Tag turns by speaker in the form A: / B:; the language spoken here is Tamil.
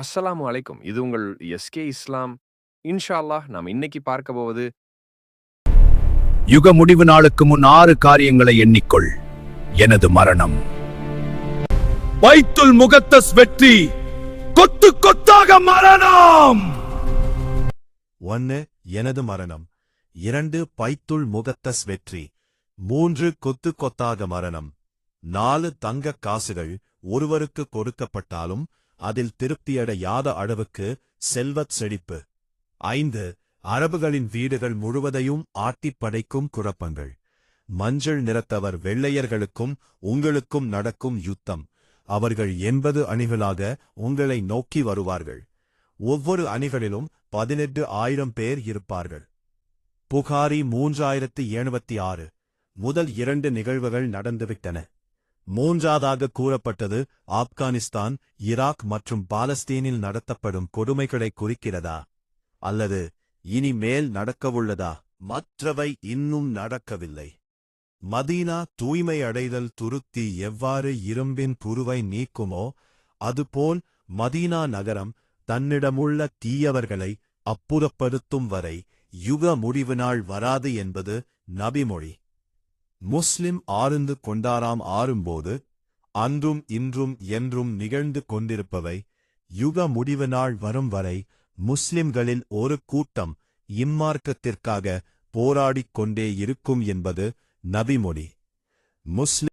A: அஸ்ஸலாமு அலைக்கும். இது உங்கள் எஸ்கே இஸ்லாம். இன்ஷா அல்லாஹ் நாம் இன்னைக்கு பார்க்க போவது
B: யுக முடிவு நாளுக்கு முன் 6 காரியங்களை எண்ணிக்கொள். எனது மரணம். பைத்துல் முகத்தஸ் வெற்றி. கொத்து கொத்தாக மரணம்.
C: 1. எனது மரணம். 2. பைத்துல் முகத்தஸ் வெற்றி. 3. கொத்து கொத்தாக மரணம். 4. தங்கக் காசுகள் ஒருவருக்கு கொடுக்கப்பட்டாலும் அதில் திருப்தியடையாத அளவுக்கு செல்வச் செழிப்பு. 5. அரபுகளின் வீடுகள் முழுவதையும் ஆட்டிப் படைக்கும் குழப்பங்கள். மஞ்சள் நிறத்தவர் வெள்ளையர்களுக்கும் உங்களுக்கும் நடக்கும் யுத்தம். அவர்கள் 80 அணிகளாக உங்களை நோக்கி வருவார்கள். ஒவ்வொரு அணிகளிலும் 18,000 பேர் இருப்பார்கள். புகாரி 3076. முதல் 2 நிகழ்வுகள் நடந்துவிட்டன. மூன்றாவதாக கூறப்பட்டது ஆப்கானிஸ்தான், ஈராக் மற்றும் பாலஸ்தீனில் நடத்தப்படும் கொடுமைகளை குறிக்கிறதா, அல்லது இனிமேல் நடக்கவுள்ளதா? மற்றவை இன்னும் நடக்கவில்லை. மதீனா தூய்மை அடைதல் துருத்தி எவ்வாறு இரும்பின் புருவை நீக்குமோ அதுபோல் மதீனா நகரம் தன்னிடமுள்ள தீயவர்களை அப்புறப்படுத்தும் வரை யுக முடிவு நாள் வராது என்பது நபிமொழி. முஸ்லிம் ஆழ்ந்து கொண்டாராம் ஆறும்போது அன்றும் இன்றும் என்றும் நிகழ்ந்து கொண்டிருப்பவை யுக முடிவு நாள் வரும் வரை முஸ்லிம்களில் ஒரு கூட்டம் இம்மார்க்கத்திற்காக போராடிக் கொண்டே இருக்கும் என்பது நபிமொழி. முஸ்லிம்